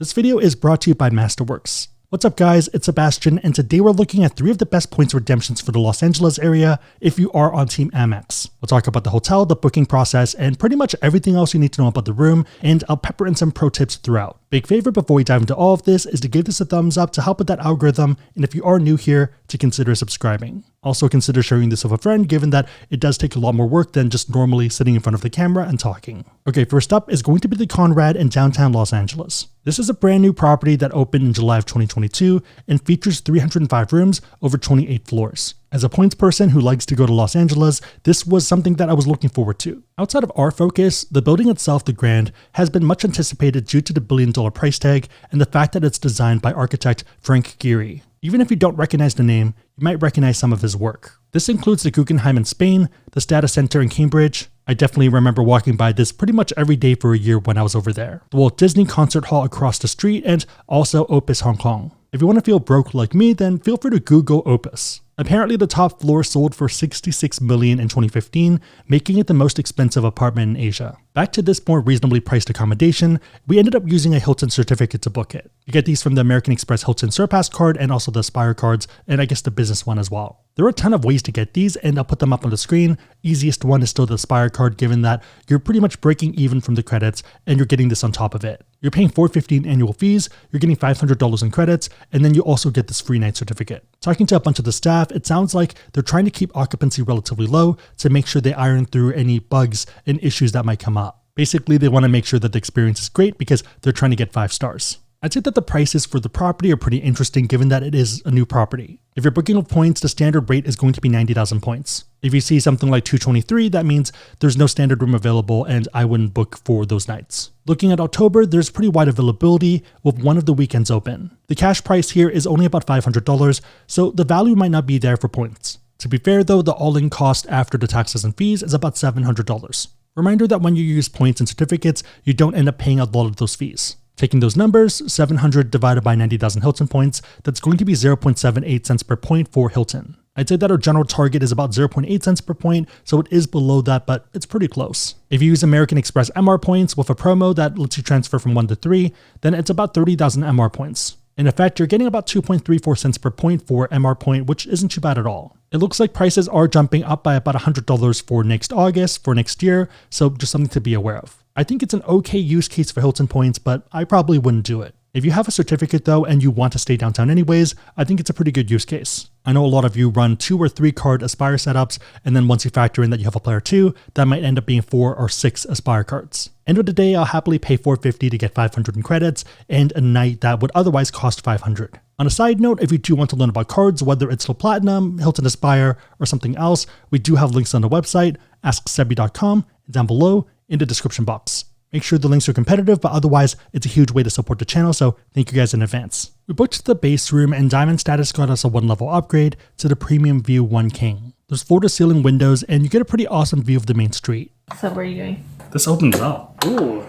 This video is brought to you by Masterworks. What's up guys, it's Sebastian, and today we're looking at 3 of the best points redemptions for the Los Angeles area if you are on Team Amex. We'll talk about the hotel, the booking process, and pretty much everything else you need to know about the room, and I'll pepper in some pro tips throughout. Big favor before we dive into all of this is to give this a thumbs up to help with that algorithm, and if you are new here, to consider subscribing. Also consider sharing this with a friend, given that it does take a lot more work than just normally sitting in front of the camera and talking. Okay, first up is going to be the Conrad in downtown Los Angeles. This is a brand new property that opened in July of 2022 and features 305 rooms over 28 floors. As a points person who likes to go to Los Angeles, this was something that I was looking forward to. Outside of our focus, the building itself, the Grand, has been much anticipated due to the billion-dollar price tag and the fact that it's designed by architect Frank Gehry. Even if you don't recognize the name, you might recognize some of his work. This includes the Guggenheim in Spain, the Stata Center in Cambridge. I definitely remember walking by this pretty much every day for a year when I was over there. The Walt Disney Concert Hall across the street, and also Opus Hong Kong. If you want to feel broke like me, then feel free to Google Opus. Apparently the top floor sold for $66 million in 2015, making it the most expensive apartment in Asia. Back to this more reasonably priced accommodation, we ended up using a Hilton certificate to book it. You get these from the American Express Hilton Surpass card and also the Aspire cards, and I guess the business one as well. There are a ton of ways to get these, and I'll put them up on the screen. Easiest one is still the Aspire card, given that you're pretty much breaking even from the credits and you're getting this on top of it. You're paying $450 in annual fees, you're getting $500 in credits, and then you also get this free night certificate. Talking to a bunch of the staff, it sounds like they're trying to keep occupancy relatively low to make sure they iron through any bugs and issues that might come up. Basically, they want to make sure that the experience is great because they're trying to get 5 stars. I'd say that the prices for the property are pretty interesting given that it is a new property. If you're booking with points, the standard rate is going to be 90,000 points. If you see something like 223, that means there's no standard room available and I wouldn't book for those nights. Looking at October, there's pretty wide availability with one of the weekends open. The cash price here is only about $500, so the value might not be there for points. To be fair though, the all-in cost after the taxes and fees is about $700. Reminder that when you use points and certificates, you don't end up paying a lot of those fees. Taking those numbers, 700 divided by 90,000 Hilton points, that's going to be 0.78 cents per point for Hilton. I'd say that our general target is about 0.8 cents per point, so it is below that, but it's pretty close. If you use American Express MR points with a promo that lets you transfer from 1 to 3, then it's about 30,000 MR points. In effect, you're getting about 2.34 cents per point for MR point, which isn't too bad at all. It looks like prices are jumping up by about $100 for next August, for next year, so just something to be aware of. I think it's an okay use case for Hilton points, but I probably wouldn't do it. If you have a certificate though and you want to stay downtown anyways, I think it's a pretty good use case. I know a lot of you run 2 or 3 card Aspire setups, and then once you factor in that you have a player 2, that might end up being 4 or 6 Aspire cards. End of the day, I'll happily pay $450 to get 500 in credits and a night that would otherwise cost $500. On a side note, if you do want to learn about cards, whether it's the Platinum, Hilton Aspire, or something else, we do have links on the website, AskSebby.com, down below in the description box. Make sure the links are competitive, but otherwise, it's a huge way to support the channel, so thank you guys in advance. We booked the base room, and Diamond Status got us a 1-level upgrade to the Premium View 1 King. There's floor-to-ceiling windows, and you get a pretty awesome view of the main street. So what are you doing? This opens up. Ooh.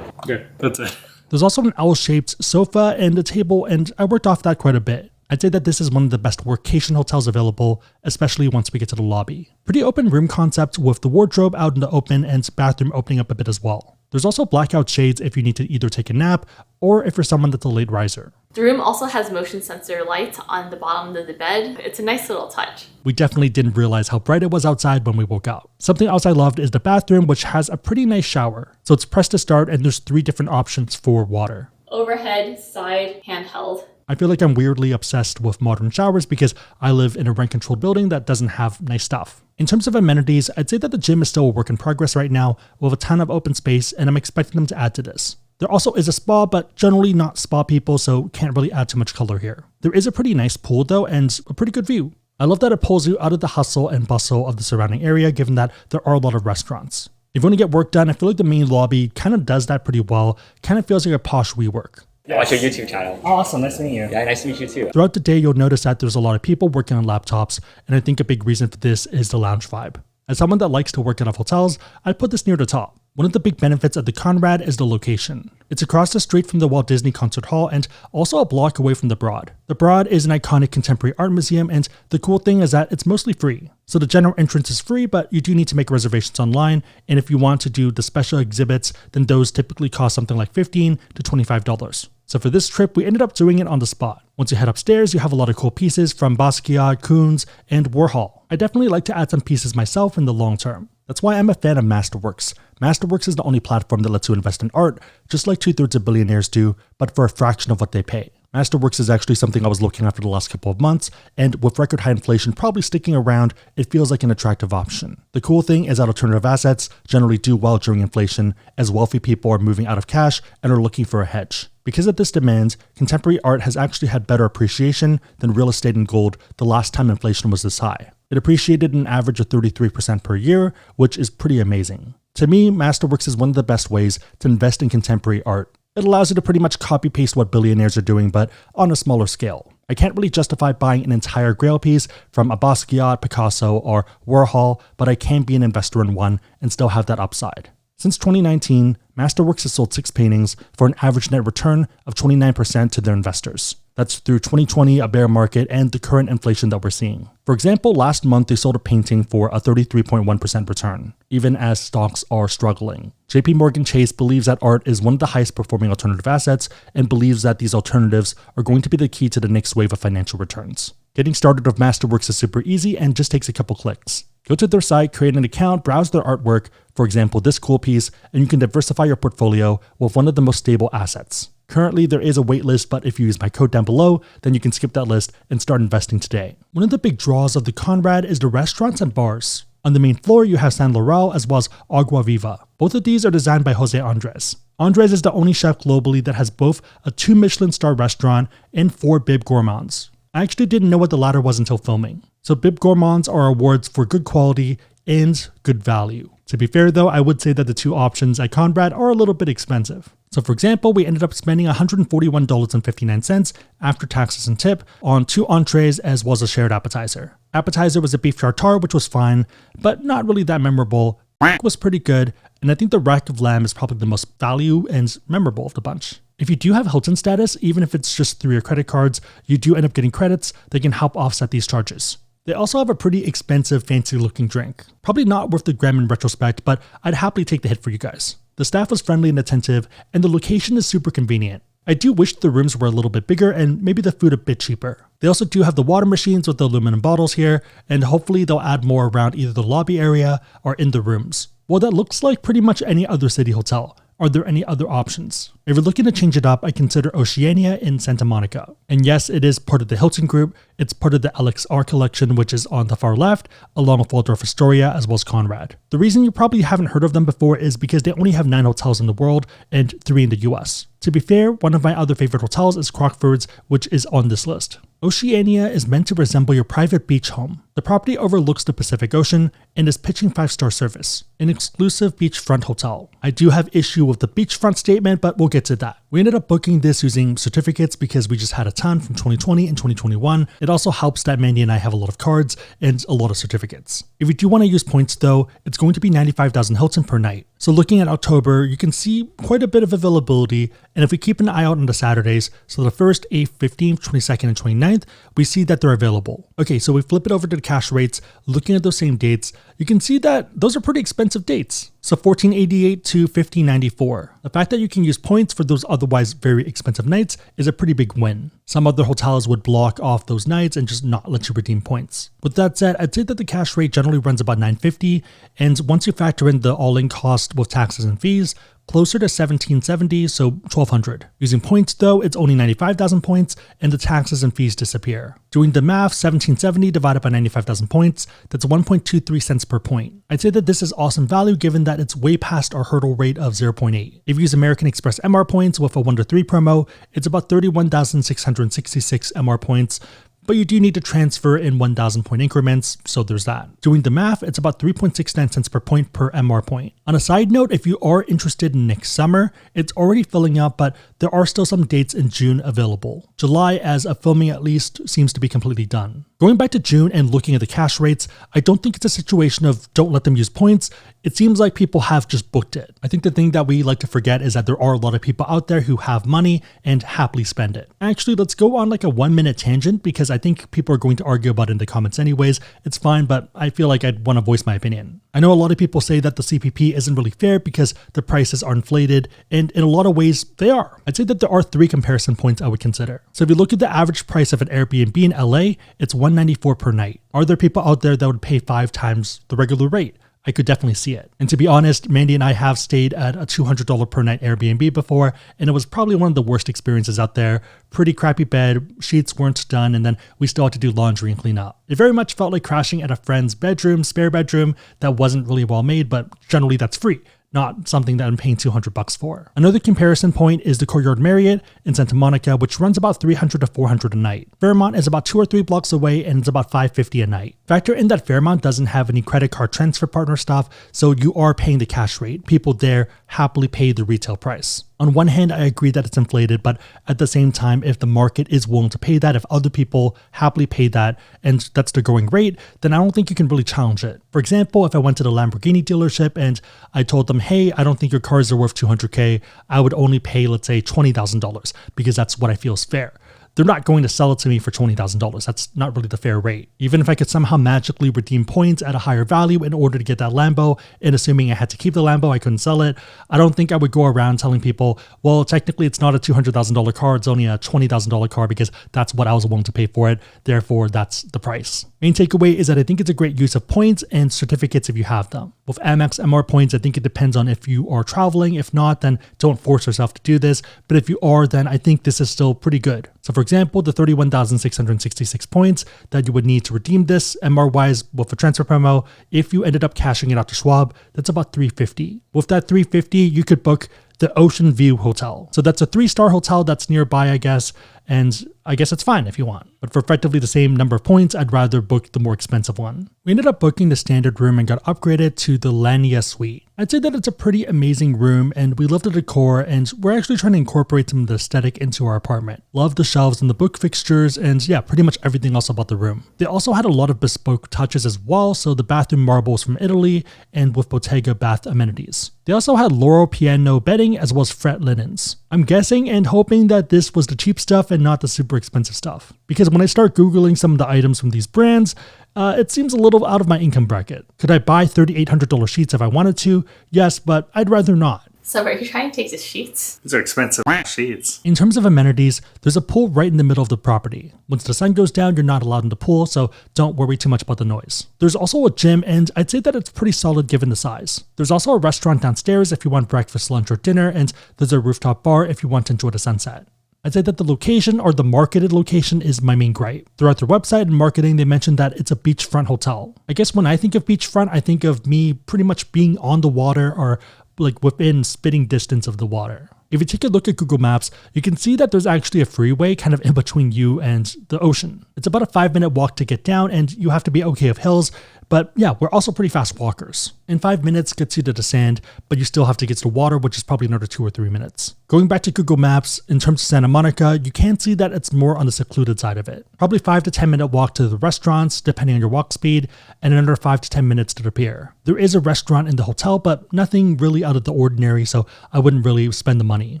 Okay, that's it. There's also an L-shaped sofa and a table, and I worked off that quite a bit. I'd say that this is one of the best workcation hotels available, especially once we get to the lobby. Pretty open room concept with the wardrobe out in the open and bathroom opening up a bit as well. There's also blackout shades if you need to either take a nap or if you're someone that's a late riser. The room also has motion sensor lights on the bottom of the bed. It's a nice little touch. We definitely didn't realize how bright it was outside when we woke up. Something else I loved is the bathroom, which has a pretty nice shower. So it's press to start and there's 3 different options for water. Overhead, side, handheld. I feel like I'm weirdly obsessed with modern showers because I live in a rent-controlled building that doesn't have nice stuff. In terms of amenities, I'd say that the gym is still a work in progress right now with a ton of open space, and I'm expecting them to add to this. There also is a spa, but generally not spa people, so can't really add too much color here. There is a pretty nice pool though, and a pretty good view. I love that it pulls you out of the hustle and bustle of the surrounding area, given that there are a lot of restaurants. If you want to get work done, I feel like the main lobby kind of does that pretty well, kind of feels like a posh WeWork. Watch your YouTube channel. Awesome, nice to meet you. Yeah, nice to meet you too. Throughout the day, you'll notice that there's a lot of people working on laptops, and I think a big reason for this is the lounge vibe. As someone that likes to work out of hotels, I'd put this near the top. One of the big benefits of the Conrad is the location. It's across the street from the Walt Disney Concert Hall and also a block away from the Broad. The Broad is an iconic contemporary art museum, and the cool thing is that it's mostly free. So the general entrance is free, but you do need to make reservations online, and if you want to do the special exhibits, then those typically cost something like $15 to $25. So for this trip, we ended up doing it on the spot. Once you head upstairs, you have a lot of cool pieces from Basquiat, Koons, and Warhol. I definitely like to add some pieces myself in the long term. That's why I'm a fan of Masterworks. Masterworks is the only platform that lets you invest in art, just like 2/3 of billionaires do, but for a fraction of what they pay. Masterworks is actually something I was looking at for the last couple of months, and with record high inflation probably sticking around, it feels like an attractive option. The cool thing is that alternative assets generally do well during inflation, as wealthy people are moving out of cash and are looking for a hedge. Because of this demand, contemporary art has actually had better appreciation than real estate and gold the last time inflation was this high. It appreciated an average of 33% per year, which is pretty amazing. To me, Masterworks is one of the best ways to invest in contemporary art. It allows you to pretty much copy-paste what billionaires are doing, but on a smaller scale. I can't really justify buying an entire Grail piece from a Basquiat, Picasso, or Warhol, but I can be an investor in one and still have that upside. Since 2019, Masterworks has sold 6 paintings for an average net return of 29% to their investors. That's through 2020, a bear market, and the current inflation that we're seeing. For example, last month they sold a painting for a 33.1% return, even as stocks are struggling. JP Morgan Chase believes that art is one of the highest performing alternative assets and believes that these alternatives are going to be the key to the next wave of financial returns. Getting started with Masterworks is super easy and just takes a couple clicks. Go to their site, create an account, browse their artwork, for example this cool piece, and you can diversify your portfolio with one of the most stable assets. Currently, there is a waitlist, but if you use my code down below, then you can skip that list and start investing today. One of the big draws of the Conrad is the restaurants and bars. On the main floor, you have San Laurel as well as Agua Viva. Both of these are designed by Jose Andres. Andres is the only chef globally that has both a 2 Michelin star restaurant and 4 Bib Gourmands. I actually didn't know what the latter was until filming. So Bib Gourmands are awards for good quality and good value. To be fair though, I would say that the 2 options at Conrad are a little bit expensive. So for example, we ended up spending $141.59 after taxes and tip on 2 entrees as well as a shared appetizer. Appetizer was a beef tartare, which was fine, but not really that memorable. It was pretty good, and I think the rack of lamb is probably the most value and memorable of the bunch. If you do have Hilton status, even if it's just through your credit cards, you do end up getting credits that can help offset these charges. They also have a pretty expensive, fancy looking drink. Probably not worth the gram in retrospect, but I'd happily take the hit for you guys. The staff was friendly and attentive, and the location is super convenient. I do wish the rooms were a little bit bigger and maybe the food a bit cheaper. They also do have the water machines with the aluminum bottles here, and hopefully they'll add more around either the lobby area or in the rooms. Well, that looks like pretty much any other city hotel. Are there any other options? If you're looking to change it up, I consider Oceana in Santa Monica. And yes, it is part of the Hilton group. It's part of the LXR collection, which is on the far left, along with Waldorf Astoria as well as Conrad. The reason you probably haven't heard of them before is because they only have 9 hotels in the world and 3 in the US. To be fair, one of my other favorite hotels is Crockford's, which is on this list. Oceania is meant to resemble your private beach home. The property overlooks the Pacific Ocean and is pitching 5-star service, an exclusive beachfront hotel. I do have issue with the beachfront statement, but we'll get to that. We ended up booking this using certificates because we just had a ton from 2020 and 2021. It also helps that Mandy and I have a lot of cards and a lot of certificates. If you do want to use points though, it's going to be 95,000 Hilton per night. So looking at October, you can see quite a bit of availability, and if we keep an eye out on the Saturdays, so the 1st, 8th, 15th, 22nd, and 29th, we see that they're available. Okay, so we flip it over to the cash rates, looking at those same dates, you can see that those are pretty expensive dates. So $1,488 to $1,594. The fact that you can use points for those otherwise very expensive nights is a pretty big win. Some other hotels would block off those nights and just not let you redeem points. With that said, I'd say that the cash rate generally runs about $950, and once you factor in the all-in cost with taxes and fees, closer to $1,770, so $1,200. Using points though, it's only 95,000 points and the taxes and fees disappear. Doing the math, $1,770 divided by 95,000 points, that's 1.23 cents per point. I'd say that this is awesome value given that it's way past our hurdle rate of 0.8. If you use American Express MR points with a 1 to 3 promo, it's about 31,666 MR points, but you do need to transfer in 1,000 point increments, so there's that. Doing the math, it's about 3.69 cents per point per MR point. On a side note, if you are interested in next summer, it's already filling up, but there are still some dates in June available. July, as of filming at least, seems to be completely done. Going back to June and looking at the cash rates, I don't think it's a situation of don't let them use points. It seems like people have just booked it. I think the thing that we like to forget is that there are a lot of people out there who have money and happily spend it. Actually, let's go on like a 1-minute tangent because I think people are going to argue about it in the comments anyways. It's fine, but I feel like I'd want to voice my opinion. I know a lot of people say that the CPP isn't really fair because the prices are inflated, and in a lot of ways, they are. I'd say that there are 3 comparison points I would consider. So if you look at the average price of an Airbnb in LA, it's $194 per night. Are there people out there that would pay 5 times the regular rate? I could definitely see it. And to be honest, Mandy and I have stayed at a $200 per night Airbnb before, and it was probably one of the worst experiences out there. Pretty crappy bed, sheets weren't done, and then we still had to do laundry and clean up. It very much felt like crashing at a friend's bedroom, spare bedroom, that wasn't really well made, but generally that's free. Not something that I'm paying $200 for. Another comparison point is the Courtyard Marriott in Santa Monica, which runs about $300 to $400 a night. Fairmont is about 2 or 3 blocks away and it's about $550 a night. Factor in that Fairmont doesn't have any credit card transfer partner stuff, so you are paying the cash rate. People there happily pay the retail price. On one hand, I agree that it's inflated, but at the same time, if the market is willing to pay that, if other people happily pay that, and that's the going rate, then I don't think you can really challenge it. For example, if I went to the Lamborghini dealership and I told them, hey, I don't think your cars are worth $200K, I would only pay, let's say, $20,000 because that's what I feel is fair. They're not going to sell it to me for $20,000. That's not really the fair rate. Even if I could somehow magically redeem points at a higher value in order to get that Lambo, and assuming I had to keep the Lambo, I couldn't sell it, I don't think I would go around telling people, well, technically it's not a $200,000 car, it's only a $20,000 car because that's what I was willing to pay for it. Therefore, that's the price. Main takeaway is that I think it's a great use of points and certificates if you have them. With Amex MR points, I think it depends on if you are traveling. If not, then don't force yourself to do this. But if you are, then I think this is still pretty good. So for example, the 31,666 points that you would need to redeem this MR-wise with a transfer promo, if you ended up cashing it out to Schwab, that's about $350. With that $350, you could book the Ocean View Hotel. So that's a 3-star hotel that's nearby, I guess, and I guess it's fine if you want. But for effectively the same number of points, I'd rather book the more expensive one. We ended up booking the standard room and got upgraded to the Lania Suite. I'd say that it's a pretty amazing room and we love the decor and we're actually trying to incorporate some of the aesthetic into our apartment. Love the shelves and the book fixtures and yeah, pretty much everything else about the room. They also had a lot of bespoke touches as well, so the bathroom marbles from Italy and with Bottega bath amenities. They also had Laurel piano bedding as well as fret linens. I'm guessing and hoping that this was the cheap stuff and not the super expensive stuff. Because when I start Googling some of the items from these brands, it seems a little out of my income bracket. Could I buy $3,800 sheets if I wanted to? Yes, but I'd rather not. So are you trying to take the sheets? These are expensive sheets. In terms of amenities, there's a pool right in the middle of the property. Once the sun goes down, you're not allowed in the pool, so don't worry too much about the noise. There's also a gym, and I'd say that it's pretty solid given the size. There's also a restaurant downstairs if you want breakfast, lunch, or dinner, and there's a rooftop bar if you want to enjoy the sunset. I'd say that the location or the marketed location is my main gripe. Throughout their website and marketing, they mentioned that it's a beachfront hotel. I guess when I think of beachfront, I think of me pretty much being on the water or like within spitting distance of the water. If you take a look at Google Maps, you can see that there's actually a freeway kind of in between you and the ocean. It's about a 5-minute walk to get down and you have to be okay with hills, but yeah, we're also pretty fast walkers. In 5 minutes gets you to the sand, but you still have to get to the water, which is probably another 2 or 3 minutes. Going back to Google Maps, in terms of Santa Monica, you can see that it's more on the secluded side of it. Probably 5 to 10 minute walk to the restaurants, depending on your walk speed, and another 5 to 10 minutes to the pier. There is a restaurant in the hotel, but nothing really out of the ordinary, so I wouldn't really spend the money.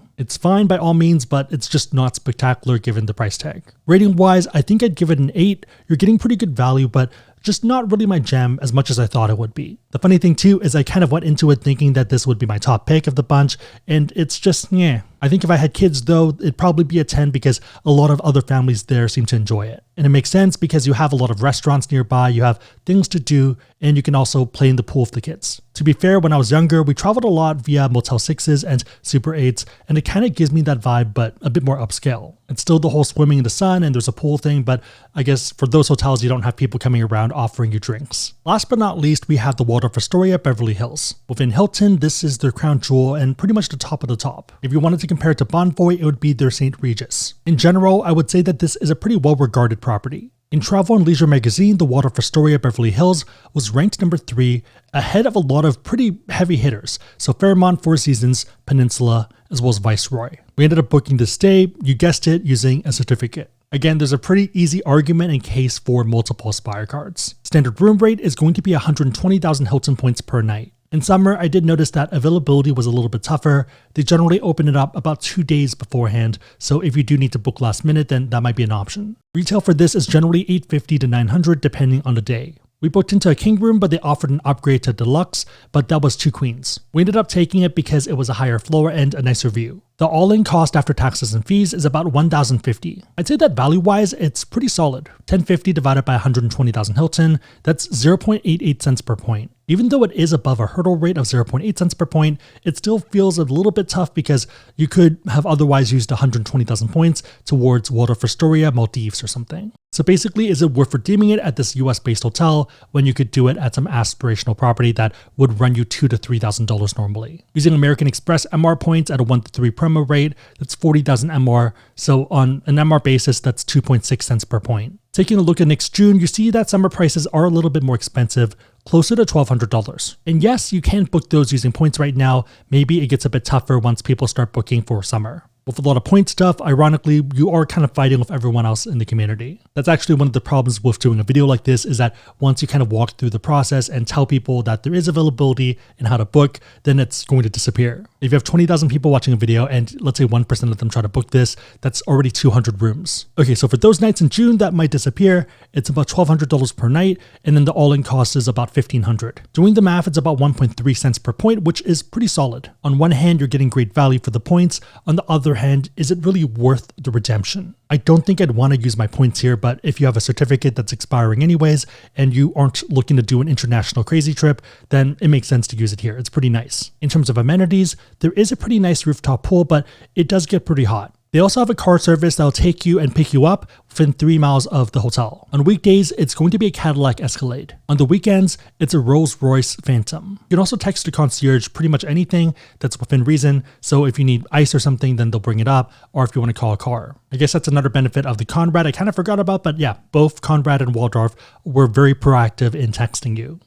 It's fine by all means, but it's just not spectacular given the price tag. Rating wise, I think I'd give it an 8. You're getting pretty good value, but just not really my jam as much as I thought it would be. The funny thing too is I kind of went into it thinking that this would be my top pick of the bunch, and it's just, yeah. I think if I had kids though, it'd probably be a 10 because a lot of other families there seem to enjoy it. And it makes sense because you have a lot of restaurants nearby, you have things to do, and you can also play in the pool with the kids. To be fair, when I was younger, we traveled a lot via Motel 6s and Super 8s, and it kind of gives me that vibe, but a bit more upscale. It's still the whole swimming in the sun and there's a pool thing, but I guess for those hotels, you don't have people coming around offering you drinks. Last but not least, we have the Waldorf Astoria, Beverly Hills. Within Hilton, this is their crown jewel and pretty much the top of the top. If you wanted to compare it to Bonvoy, it would be their St. Regis. In general, I would say that this is a pretty well-regarded property. In Travel and Leisure magazine, the Waldorf Astoria Beverly Hills was ranked number 3, ahead of a lot of pretty heavy hitters, so Fairmont, Four Seasons, Peninsula, as well as Viceroy. We ended up booking this stay, you guessed it, using a certificate. Again, there's a pretty easy argument and case for multiple Aspire cards. Standard room rate is going to be 120,000 Hilton points per night. In summer, I did notice that availability was a little bit tougher. They generally open it up about 2 days beforehand, so if you do need to book last minute, then that might be an option. Retail for this is generally $850 to $900 depending on the day. We booked into a king room, but they offered an upgrade to deluxe, but that was 2 queens. We ended up taking it because it was a higher floor and a nicer view. The all-in cost after taxes and fees is about $1,050. I'd say that value-wise, it's pretty solid. $1,050 divided by 120,000 Hilton, that's 0.88 cents per point. Even though it is above a hurdle rate of 0.8 cents per point, it still feels a little bit tough because you could have otherwise used 120,000 points towards Waldorf Astoria, Maldives or something. So basically, is it worth redeeming it at this US-based hotel when you could do it at some aspirational property that would run you $2,000 to $3,000 normally? Using American Express MR points at a 1 to 3 promo rate, that's 40,000 MR. So on an MR basis, that's 2.6 cents per point. Taking a look at next June, you see that summer prices are a little bit more expensive, closer to $1,200. And yes, you can book those using points right now. Maybe it gets a bit tougher once people start booking for summer. With a lot of point stuff, ironically, you are kind of fighting with everyone else in the community. That's actually one of the problems with doing a video like this, is that once you kind of walk through the process and tell people that there is availability and how to book, then it's going to disappear. If you have 20,000 people watching a video and let's say 1% of them try to book this, that's already 200 rooms. Okay, so for those nights in June that might disappear, it's about $1,200 per night, and then the all-in cost is about $1,500. Doing the math, it's about 1.3 cents per point, which is pretty solid. On one hand, you're getting great value for the points. On the other hand, is it really worth the redemption? I don't think I'd want to use my points here, but if you have a certificate that's expiring anyways and you aren't looking to do an international crazy trip, then it makes sense to use it here. It's pretty nice. In terms of amenities, there is a pretty nice rooftop pool, but it does get pretty hot. They also have a car service that'll take you and pick you up within 3 miles of the hotel. On weekdays, it's going to be a Cadillac Escalade. On the weekends, it's a Rolls-Royce Phantom. You can also text the concierge pretty much anything that's within reason, so if you need ice or something, then they'll bring it up, or if you want to call a car. I guess that's another benefit of the Conrad I kind of forgot about, but yeah, both Conrad and Waldorf were very proactive in texting you.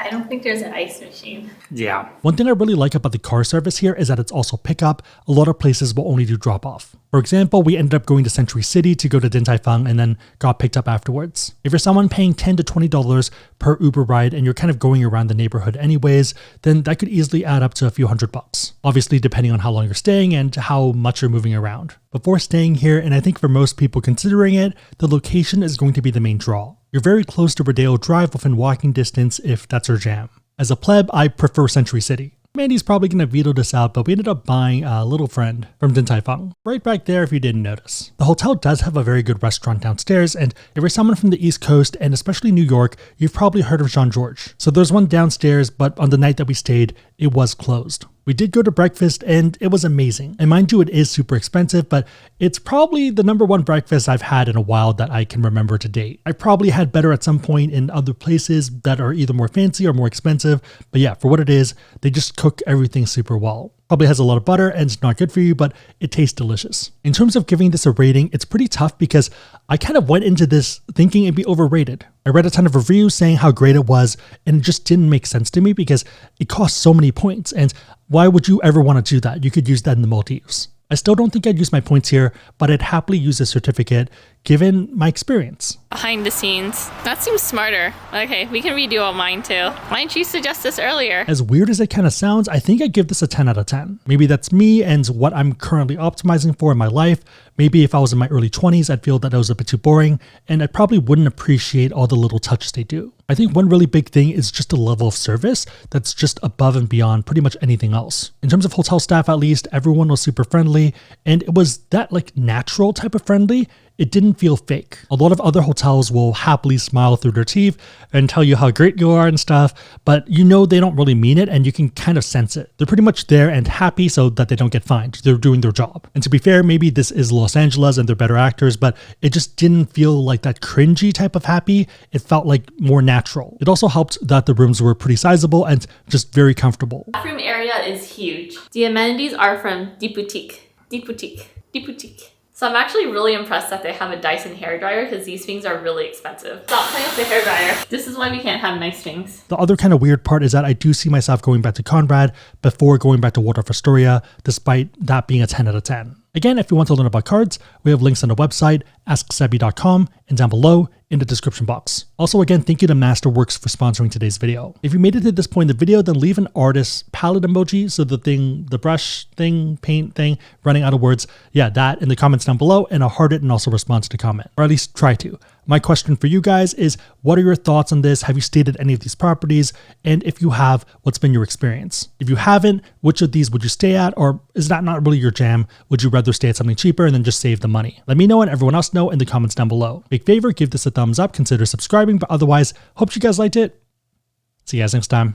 I don't think there's an ice machine. Yeah. One thing I really like about the car service here is that it's also pickup. A lot of places will only do drop off. For example, we ended up going to Century City to go to Din Tai Fung and then got picked up afterwards. If you're someone paying $10 to $20 per Uber ride and you're kind of going around the neighborhood anyways, then that could easily add up to a few $100. Obviously, depending on how long you're staying and how much you're moving around. Before staying here, and I think for most people considering it, the location is going to be the main draw. You're very close to Rodeo Drive within walking distance if that's your jam. As a pleb, I prefer Century City. Mandy's probably going to veto this out, but we ended up buying a little friend from Din Tai Fung. Right back there if you didn't notice. The hotel does have a very good restaurant downstairs, and if you're someone from the East Coast, and especially New York, you've probably heard of Jean-Georges. So there's one downstairs, but on the night that we stayed, it was closed. We did go to breakfast and it was amazing. And mind you, it is super expensive, but it's probably the #1 breakfast I've had in a while that I can remember to date. I probably had better at some point in other places that are either more fancy or more expensive. But yeah, for what it is, they just cook everything super well. Probably has a lot of butter and it's not good for you, but it tastes delicious. In terms of giving this a rating, it's pretty tough because I kind of went into this thinking it'd be overrated. I read a ton of reviews saying how great it was, and it just didn't make sense to me because it costs so many points. And why would you ever want to do that? You could use that in the Maldives. I still don't think I'd use my points here, but I'd happily use a certificate given my experience. Behind the scenes. That seems smarter. Okay, we can redo all mine too. Why didn't you suggest this earlier? As weird as it kind of sounds, I think I'd give this a 10 out of 10. Maybe that's me and what I'm currently optimizing for in my life. Maybe if I was in my early 20s, I'd feel that was a bit too boring, and I probably wouldn't appreciate all the little touches they do. I think one really big thing is just the level of service that's just above and beyond pretty much anything else. In terms of hotel staff, at least, everyone was super friendly, and it was that like natural type of friendly. it didn't feel fake. A lot of other hotels will happily smile through their teeth and tell you how great you are and stuff, but you know they don't really mean it and you can kind of sense it. They're pretty much there and happy so that they don't get fined. They're doing their job. And to be fair, maybe this is Los Angeles and they're better actors, but it just didn't feel like that cringy type of happy. It felt like more natural. It also helped that the rooms were pretty sizable and just very comfortable. Bathroom area is huge. The amenities are from Deep Boutique. Deep Boutique. Deep Boutique. So I'm actually really impressed that they have a Dyson hairdryer because these things are really expensive. Stop playing with the hairdryer. This is why we can't have nice things. The other kind of weird part is that I do see myself going back to Conrad before going back to Waldorf Astoria, despite that being a 10 out of 10. Again, if you want to learn about cards, we have links on the website, AskSebby.com, and down below in the description box. Also, again, thank you to Masterworks for sponsoring today's video. If you made it to this point in the video, then leave an artist palette emoji, so the brush thing, paint thing, running out of words, yeah, that in the comments down below, and I'll heart it and also respond to the comment, or at least try to. My question for you guys is, what are your thoughts on this? Have you stayed at any of these properties? And if you have, what's been your experience? If you haven't, which of these would you stay at? Or is that not really your jam? Would you rather stay at something cheaper and then just save the money? Let me know and everyone else know in the comments down below. Big favor, give this a thumbs up, consider subscribing, but otherwise, hope you guys liked it. See you guys next time.